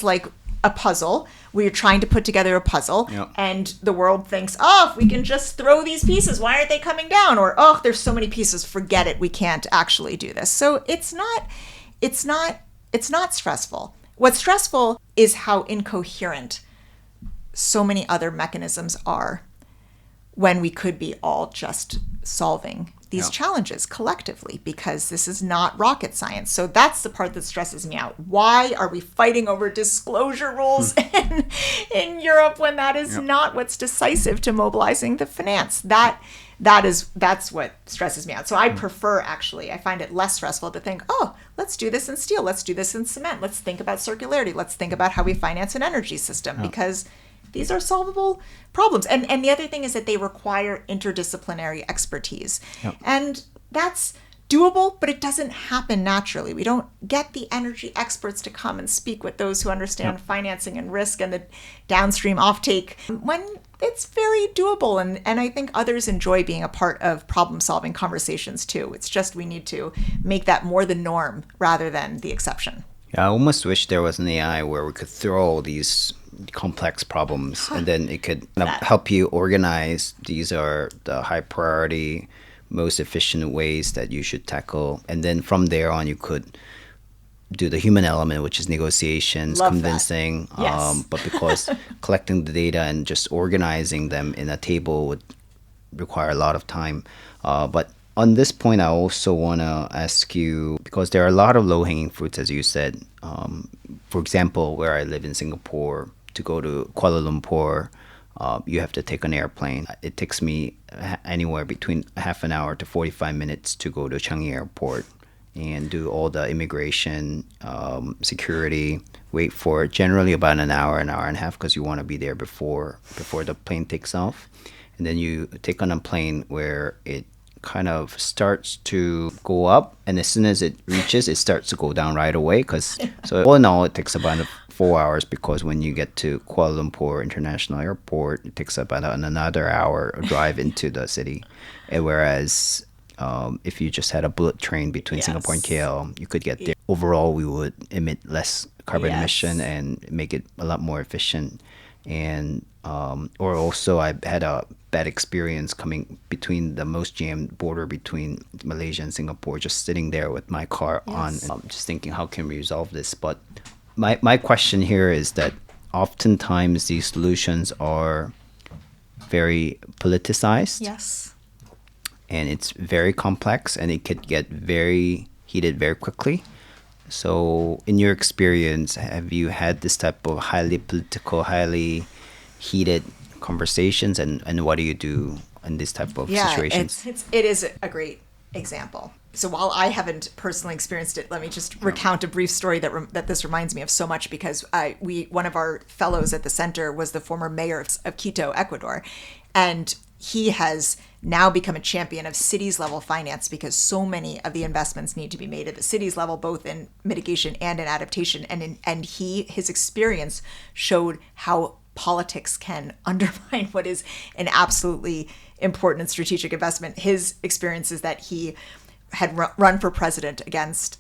like a puzzle where you're trying to put together a puzzle and the world thinks, oh, if we can just throw these pieces, why aren't they coming down? Or, oh, there's so many pieces, forget it, we can't actually do this. So it's not stressful. What's stressful is how incoherent so many other mechanisms are when we could be all just solving these challenges collectively, because this is not rocket science. So that's the part that stresses me out. Why are we fighting over disclosure rules in Europe when that is not what's decisive to mobilizing the finance? That's what stresses me out. So I prefer, actually, I find it less stressful to think, oh, let's do this in steel, let's do this in cement, let's think about circularity, let's think about how we finance an energy system, because these are solvable problems. And the other thing is that they require interdisciplinary expertise. Yep. And that's doable, but it doesn't happen naturally. We don't get the energy experts to come and speak with those who understand financing and risk and the downstream offtake when it's very doable. And I think others enjoy being a part of problem-solving conversations too. It's just we need to make that more the norm rather than the exception. Yeah, I almost wish there was an AI where we could throw these complex problems and then it could help you organize. These are the high priority, most efficient ways that you should tackle. And then from there on, you could do the human element, which is negotiations, convincing. Yes. But because collecting the data and just organizing them in a table would require a lot of time. But on this point, I also want to ask you, because there are a lot of low-hanging fruits, as you said. For example, where I live in Singapore, to go to Kuala Lumpur, you have to take an airplane. It takes me anywhere between half an hour to 45 minutes to go to Changi Airport and do all the immigration, security, wait for generally about an hour and a half, because you want to be there before the plane takes off. And then you take on a plane where it kind of starts to go up, and as soon as it reaches, it starts to go down right away. So all in all, it takes about 4 hours, because when you get to Kuala Lumpur International Airport, it takes about another hour drive into the city. And whereas if you just had a bullet train between Singapore and KL, you could get there. Overall, we would emit less carbon emission and make it a lot more efficient. And or also, I had a bad experience coming between the most jammed border between Malaysia and Singapore, just sitting there with my car on, and just thinking, how can we resolve this? But my question here is that oftentimes these solutions are very politicized. Yes. And it's very complex, and it could get very heated very quickly. So in your experience, have you had this type of highly political, highly heated conversations, and what do you do in this type of situations? It is a great example. So while I haven't personally experienced it, let me just recount a brief story that this reminds me of so much, because one of our fellows at the center was the former mayor of Quito, Ecuador, and he has now become a champion of cities level finance, because so many of the investments need to be made at the cities level, both in mitigation and in adaptation. And his experience showed how politics can undermine what is an absolutely important and strategic investment. His experience is that he had run for president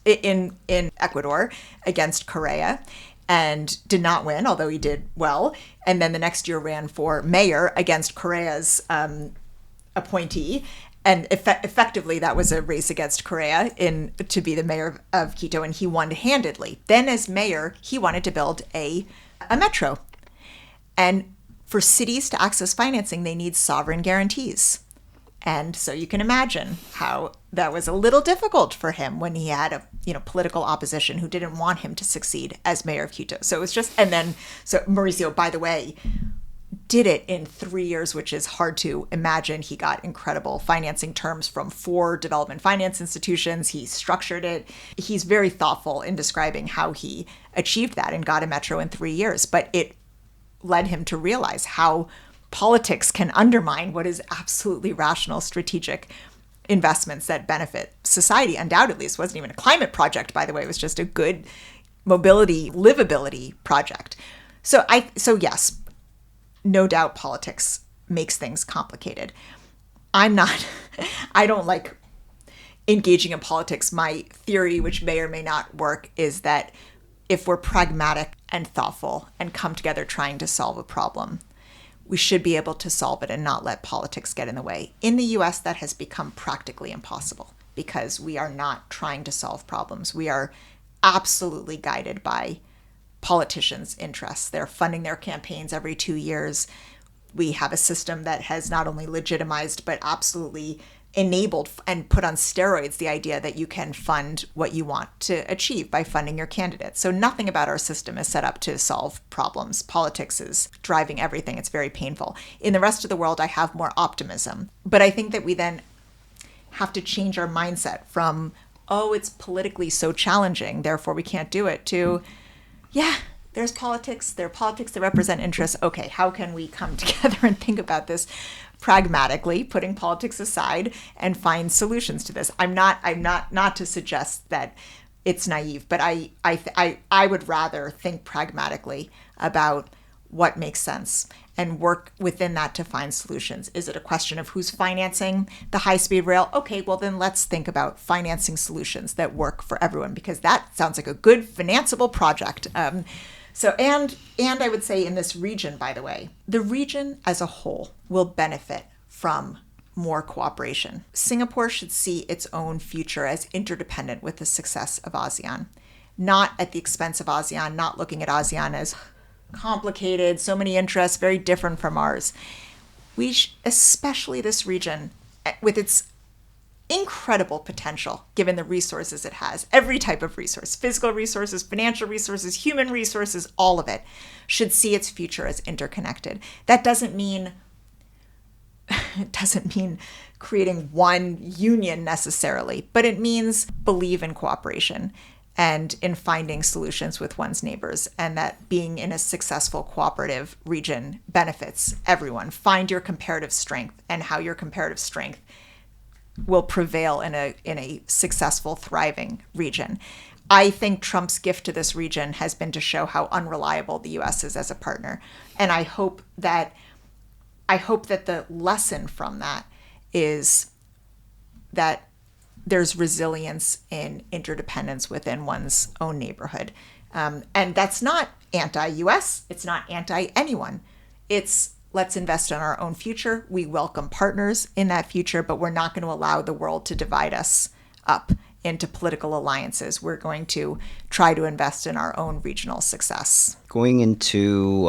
in Ecuador against Correa, and did not win, although he did well. And then the next year ran for mayor against Correa's appointee. And effectively, that was a race against Correa to be the mayor of Quito, and he won handedly. Then as mayor, he wanted to build a metro. And for cities to access financing, they need sovereign guarantees. And so you can imagine how that was a little difficult for him when he had a political opposition who didn't want him to succeed as mayor of Quito. So it was just, and then, so Mauricio, by the way, did it in 3 years, which is hard to imagine. He got incredible financing terms from 4 development finance institutions. He structured it. He's very thoughtful in describing how he achieved that and got a metro in 3 years. But it led him to realize how politics can undermine what is absolutely rational strategic investments that benefit society. Undoubtedly, this wasn't even a climate project, by the way. It was just a good mobility, livability project. So yes, no doubt politics makes things complicated. I don't like engaging in politics. My theory, which may or may not work, is that if we're pragmatic and thoughtful and come together trying to solve a problem, we should be able to solve it and not let politics get in the way. In the US, that has become practically impossible because we are not trying to solve problems. We are absolutely guided by politicians' interests. They're funding their campaigns every 2 years. We have a system that has not only legitimized, but absolutely enabled and put on steroids the idea that you can fund what you want to achieve by funding your candidates. So nothing about our system is set up to solve problems. Politics is driving everything. It's very painful. In the rest of the world, I have more optimism. But I think that we then have to change our mindset from, oh, it's politically so challenging, therefore we can't do it, to, yeah, there's politics. There are politics that represent interests. Okay, how can we come together and think about this pragmatically, putting politics aside, and find solutions to this? I'm not to suggest that it's naive, but I would rather think pragmatically about what makes sense and work within that to find solutions. Is it a question of who's financing the high-speed rail? Okay, well then let's think about financing solutions that work for everyone, because that sounds like a good financeable project. And I would say in this region, by the way, the region as a whole will benefit from more cooperation. Singapore should see its own future as interdependent with the success of ASEAN, not at the expense of ASEAN, not looking at ASEAN as complicated, so many interests, very different from ours. Especially this region, with its incredible potential, given the resources it has, every type of resource, physical resources, financial resources, human resources, all of it, should see its future as interconnected. That doesn't mean creating one union necessarily, but it means believe in cooperation and in finding solutions with one's neighbors, and that being in a successful cooperative region benefits everyone. Find your comparative strength and how your comparative strength will prevail in a successful, thriving region. I think Trump's gift to this region has been to show how unreliable the U.S. is as a partner. And I hope that the lesson from that is that there's resilience in interdependence within one's own neighborhood. And that's not anti-US. It's not anti-anyone. It's let's invest in our own future. We welcome partners in that future, but we're not going to allow the world to divide us up into political alliances. We're going to try to invest in our own regional success. Going into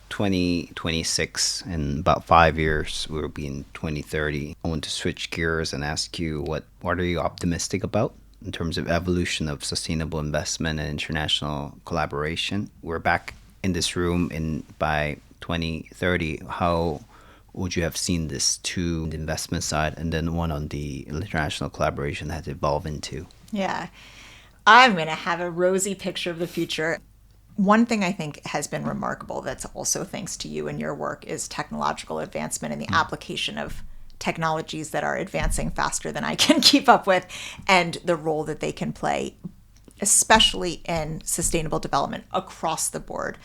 2026, in about 5 years, we'll be in 2030. I want to switch gears and ask you, what are you optimistic about in terms of evolution of sustainable investment and international collaboration? We're back in this room by 2030. How would you have seen this two on the investment side and then one on the international collaboration that evolve into? Yeah, I'm going to have a rosy picture of the future. One thing I think has been remarkable, that's also thanks to you and your work, is technological advancement and the application of technologies that are advancing faster than I can keep up with, and the role that they can play, especially in sustainable development across the board,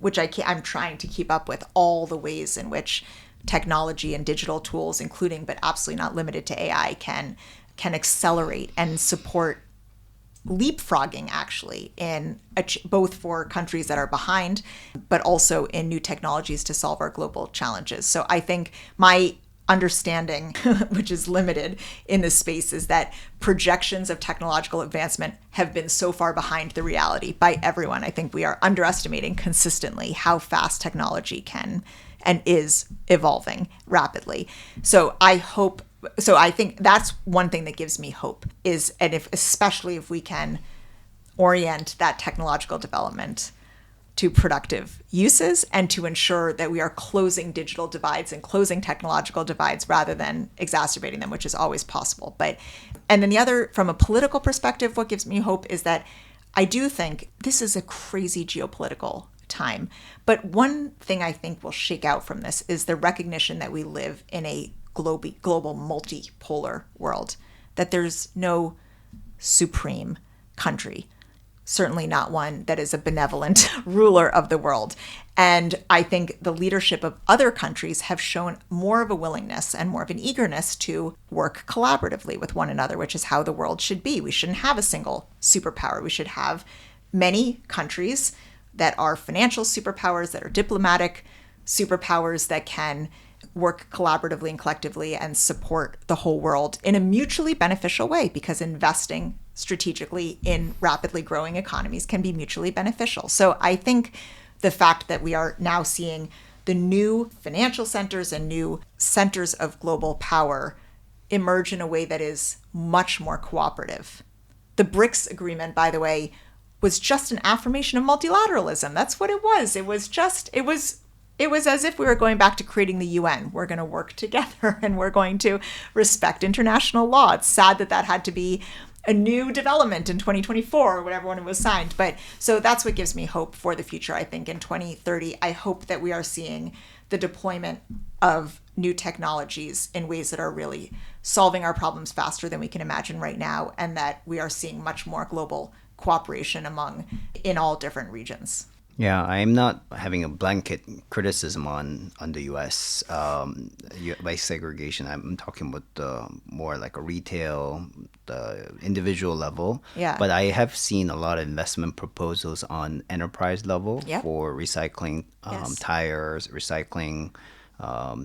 which I'm trying to keep up with all the ways in which technology and digital tools, including but absolutely not limited to AI, can accelerate and support leapfrogging actually in both for countries that are behind, but also in new technologies to solve our global challenges. So I think my understanding, which is limited in this space, is that projections of technological advancement have been so far behind the reality by everyone. I think we are underestimating consistently how fast technology can and is evolving rapidly. So I think that's one thing that gives me hope is, and especially if we can orient that technological development to productive uses and to ensure that we are closing digital divides and closing technological divides rather than exacerbating them, which is always possible. And then the other, from a political perspective, what gives me hope is that I do think this is a crazy geopolitical time. But one thing I think will shake out from this is the recognition that we live in a global multipolar world, that there's no supreme country, certainly not one that is a benevolent ruler of the world. And I think the leadership of other countries have shown more of a willingness and more of an eagerness to work collaboratively with one another, which is how the world should be. We shouldn't have a single superpower. We should have many countries that are financial superpowers, that are diplomatic superpowers, that can work collaboratively and collectively and support the whole world in a mutually beneficial way, because investing strategically in rapidly growing economies can be mutually beneficial. So I think the fact that we are now seeing the new financial centers and new centers of global power emerge in a way that is much more cooperative. The BRICS agreement, by the way, was just an affirmation of multilateralism. That's what it was. It was as if we were going back to creating the UN. We're going to work together and we're going to respect international law. It's sad that that had to be a new development in 2024 or whatever when it was signed. But so that's what gives me hope for the future. I think in 2030, I hope that we are seeing the deployment of new technologies in ways that are really solving our problems faster than we can imagine right now, and that we are seeing much more global cooperation in all different regions. Yeah, I'm not having a blanket criticism on the U.S. By segregation. I'm talking about more like a retail, the individual level. Yeah. But I have seen a lot of investment proposals on enterprise level for recycling tires, recycling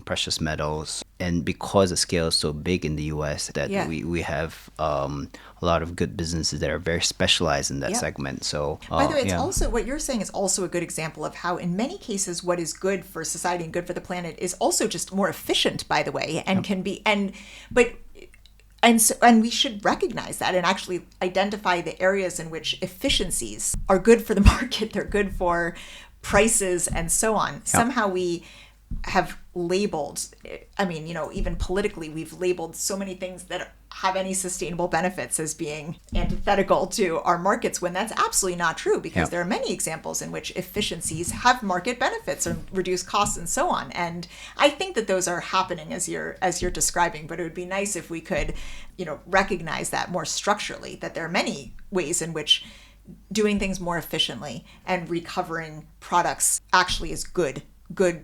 precious metals. And because the scale is so big in the U.S., that we have a lot of good businesses that are very specialized in that segment. So, by the way, it's also, what you're saying is also a good example of how, in many cases, what is good for society and good for the planet is also just more efficient, by the way, and can be, and we should recognize that and actually identify the areas in which efficiencies are good for the market, they're good for prices, and so on. Somehow we have labeled, even politically, we've labeled so many things that have any sustainable benefits as being antithetical to our markets, when that's absolutely not true, because there are many examples in which efficiencies have market benefits or reduce costs and so on. And I think that those are happening as you're describing, but it would be nice if we could, recognize that more structurally, that there are many ways in which doing things more efficiently and recovering products actually is good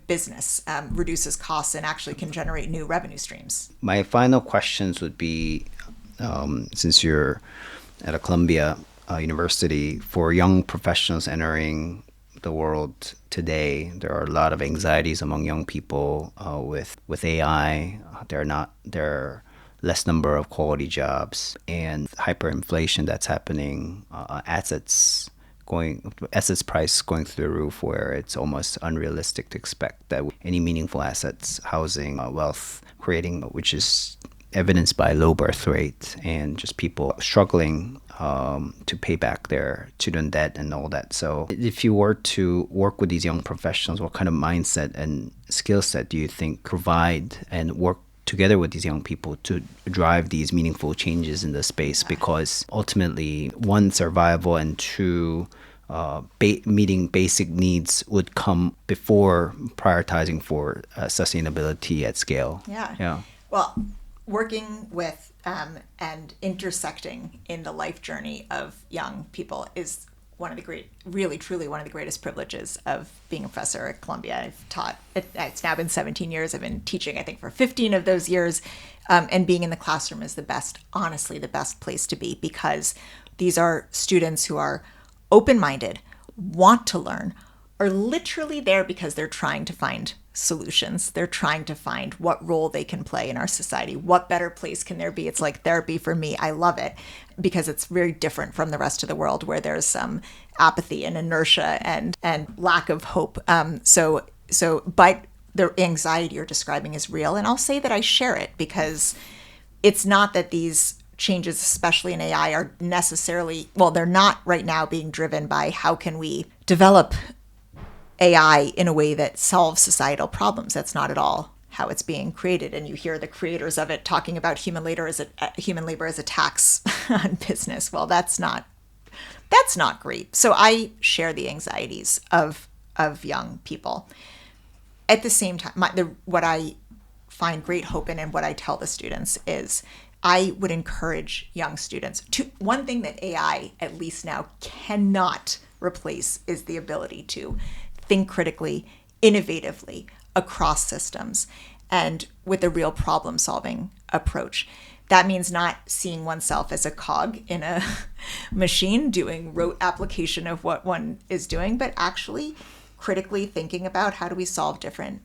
business, reduces costs, and actually can generate new revenue streams. My final questions would be, since you're at a Columbia University, for young professionals entering the world today, there are a lot of anxieties among young people with AI. There are less number of quality jobs and hyperinflation that's happening, assets price going through the roof, where it's almost unrealistic to expect that any meaningful assets, housing, wealth creating, which is evidenced by low birth rate and just people struggling to pay back their student debt and all that. So if you were to work with these young professionals, what kind of mindset and skill set do you think provide and work together with these young people to drive these meaningful changes in the space? Because ultimately, one, survival, and two, meeting basic needs would come before prioritizing for sustainability at scale. Yeah. Well, working with and intersecting in the life journey of young people is one of the truly one of the greatest privileges of being a professor at Columbia. I've taught, it's now been 17 years. I've been teaching, I think, for 15 of those years. And being in the classroom is honestly the best place to be, because These are students who are open-minded, want to learn, are literally there because they're trying to find solutions. They're trying to find what role they can play in our society. What better place can there be? It's like therapy for me. I love it because it's very different from the rest of the world where there's some apathy and inertia and lack of hope. But the anxiety you're describing is real. And I'll say that I share it because it's not that these changes, especially in AI, are necessarily, well, they're not right now being driven by how can we develop AI in a way that solves societal problems. That's not at all how it's being created. And you hear the creators of it talking about human labor as a tax on business. Well, that's not great. So I share the anxieties of young people. At the same time, what I find great hope in and what I tell the students is I would encourage young students to, one thing that AI, at least now, cannot replace is the ability to think critically, innovatively across systems and with a real problem-solving approach. That means not seeing oneself as a cog in a machine doing rote application of what one is doing, but actually critically thinking about how do we solve different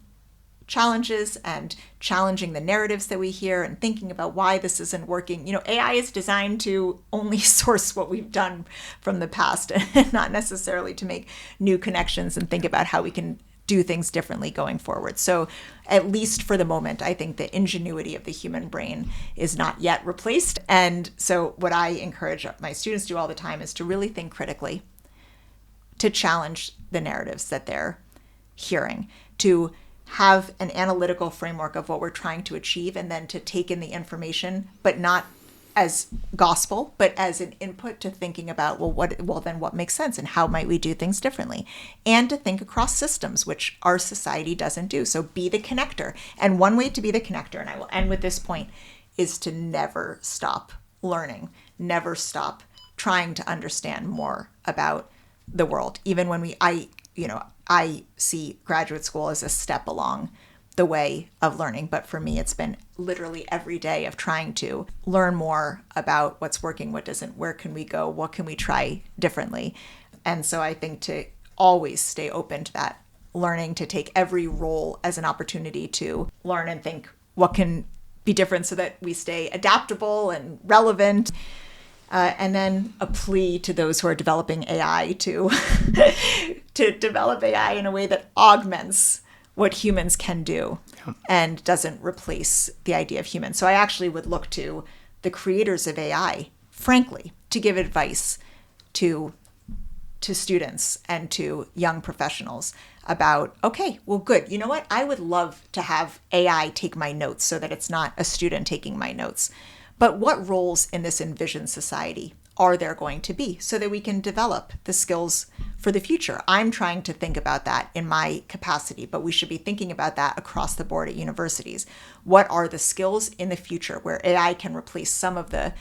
challenges and challenging the narratives that we hear and thinking about why this isn't working. AI is designed to only source what we've done from the past and not necessarily to make new connections and think about how we can do things differently going forward. So at least for the moment, I think the ingenuity of the human brain is not yet replaced. And so what I encourage my students to do all the time is to really think critically, to challenge the narratives that they're hearing, to have an analytical framework of what we're trying to achieve, and then to take in the information, but not as gospel, but as an input to thinking about, then what makes sense and how might we do things differently? And to think across systems, which our society doesn't do. So be the connector. And one way to be the connector, and I will end with this point, is to never stop learning, never stop trying to understand more about the world. Even when I see graduate school as a step along the way of learning. But for me, it's been literally every day of trying to learn more about what's working, what doesn't, where can we go, what can we try differently. And so I think to always stay open to that learning, to take every role as an opportunity to learn and think what can be different so that we stay adaptable and relevant. And then a plea to those who are developing AI to develop AI in a way that augments what humans can do and doesn't replace the idea of humans. So I actually would look to the creators of AI, frankly, to give advice to students and to young professionals about, okay, well, good. You know what? I would love to have AI take my notes so that it's not a student taking my notes. But what roles in this envisioned society are there going to be so that we can develop the skills for the future? I'm trying to think about that in my capacity, but we should be thinking about that across the board at universities. What are the skills in the future where AI can replace some of the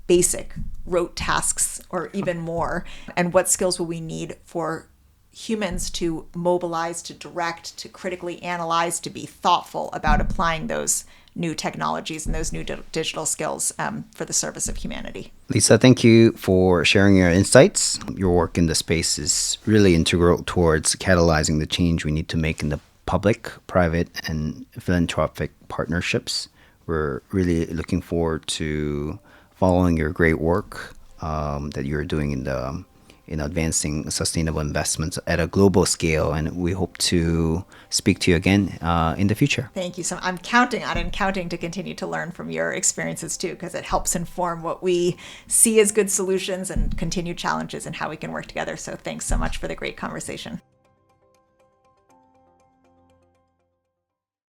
basic rote tasks or even more? And what skills will we need for humans to mobilize, to direct, to critically analyze, to be thoughtful about applying those new technologies and those new digital skills for the service of humanity. Lisa, thank you for sharing your insights. Your work in the space is really integral towards catalyzing the change we need to make in the public, private, and philanthropic partnerships. We're really looking forward to following your great work that you're doing in advancing sustainable investments at a global scale, and we hope to speak to you again in the future. Thank you. So I'm counting to continue to learn from your experiences too, because it helps inform what we see as good solutions and continued challenges and how we can work together. So thanks so much for the great conversation.